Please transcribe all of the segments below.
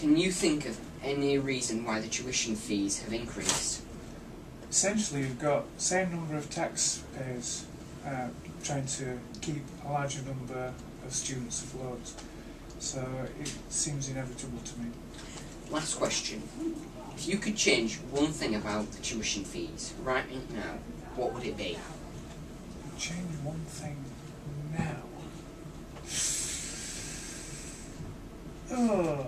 can you think of any reason why the tuition fees have increased? Essentially, you've got the same number of taxpayers trying to keep a larger number of students afloat. So it seems inevitable to me. Last question. If you could change one thing about the tuition fees right now, what would it be? Change one thing now. Oh,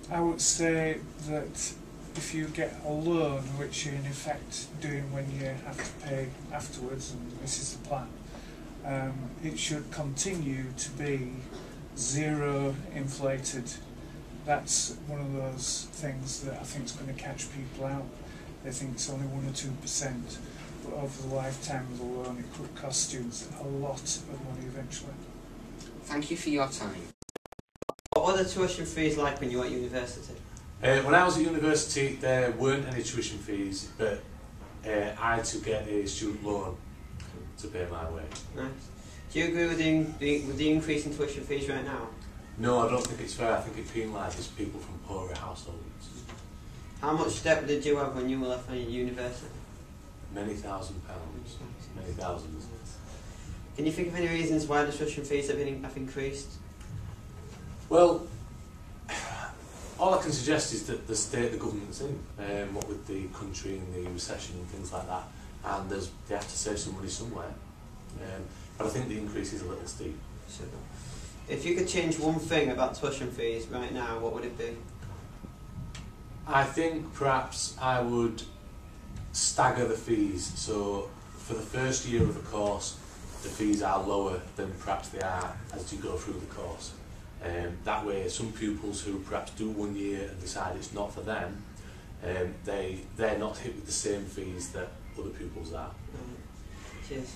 I would say that if you get a loan, which you're in effect doing when you have to pay afterwards, and this is the plan, it should continue to be zero inflated. That's one of those things that I think is going to catch people out. They think it's only 1 or 2%, but over the lifetime of the loan it could cost students a lot of money eventually. Thank you for your time. What were the tuition fees like when you were at university? When I was at university, there weren't any tuition fees, but I had to get a student loan to pay my way. Nice. Do you agree with the increase in tuition fees right now? No, I don't think it's fair. I think it penalises people from poorer households. How much debt did you have when you were left at university? Many £1,000s. Many thousands. Can you think of any reasons why the tuition fees have increased? Well, all I can suggest is that the state the government's in, what with the country and the recession and things like that, and they have to save some money somewhere. But I think the increase is a little steep. Super. If you could change one thing about tuition fees right now, what would it be? I think perhaps I would stagger the fees. So for the first year of the course, the fees are lower than perhaps they are as you go through the course. That way, some pupils who perhaps do 1 year and decide it's not for them, they're not hit with the same fees that other pupils are. Cheers.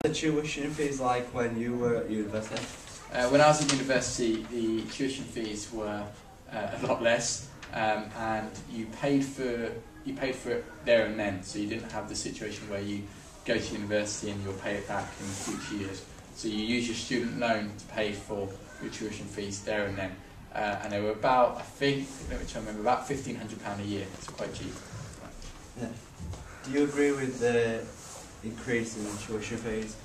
The tuition fees like when you were at university? When I was at university, the tuition fees were a lot less, and you paid for it there and then. So you didn't have the situation where you go to university and you'll pay it back in future years. So you use your student loan to pay for your tuition fees there and then, and they were about, I think, let me try and remember, about £1,500 a year. It's quite cheap. Yeah. Do you agree with the increase in tuition fees?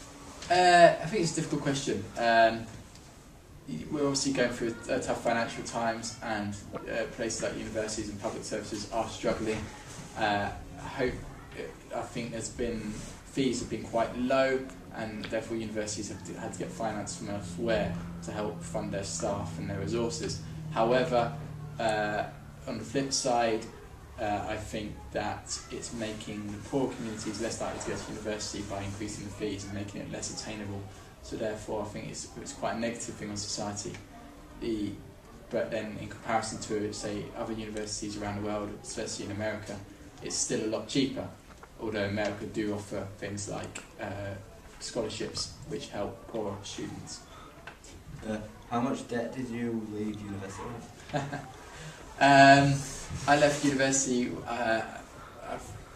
I think it's a difficult question. We're obviously going through tough financial times, and places like universities and public services are struggling. I think fees have been quite low, and therefore universities have had to get finance from elsewhere to help fund their staff and their resources. However, on the flip side, I think that it's making the poor communities less likely to go to university by increasing the fees and making it less attainable. So therefore I think it's quite a negative thing on society. But then in comparison to, say, other universities around the world, especially in America, it's still a lot cheaper, although America do offer things like scholarships which help poor students. How much debt did you leave university with? I left university, I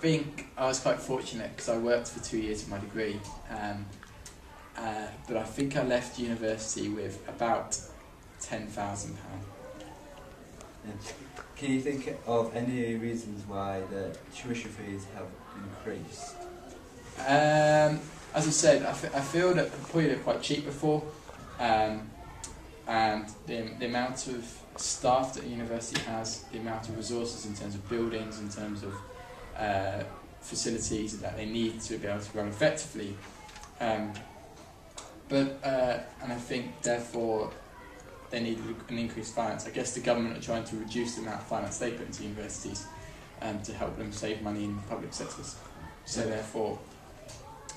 think I was quite fortunate because I worked for 2 years for my degree, but I think I left university with about £10,000. Can you think of any reasons why the tuition fees have increased? As I said, I feel that probably they're quite cheap before, and the amount of staff that a university has, the amount of resources in terms of buildings, in terms of facilities that they need to be able to run effectively. And I think therefore they need an increased finance. I guess the government are trying to reduce the amount of finance they put into universities to help them save money in public sectors. So therefore,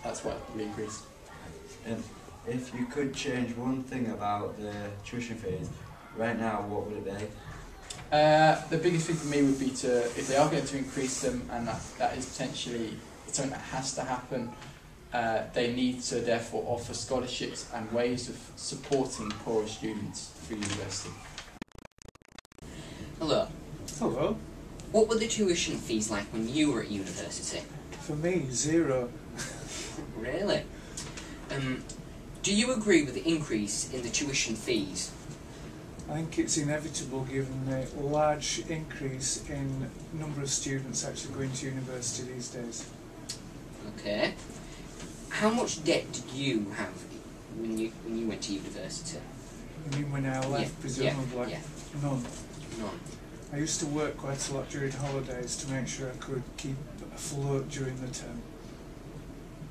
that's why it will increase. If you could change one thing about the tuition fees right now, what would it be? The biggest thing for me would be if they are going to increase them, and that is potentially something that has to happen, they need to therefore offer scholarships and ways of supporting poorer students through university. Hello. Hello. What were the tuition fees like when you were at university? For me, zero. Really? Do you agree with the increase in the tuition fees? I think it's inevitable given the large increase in number of students actually going to university these days. Okay. How much debt did you have when you went to university? You mean when I left, Yeah, presumably? yeah. None. None. I used to work quite a lot during holidays to make sure I could keep afloat during the term.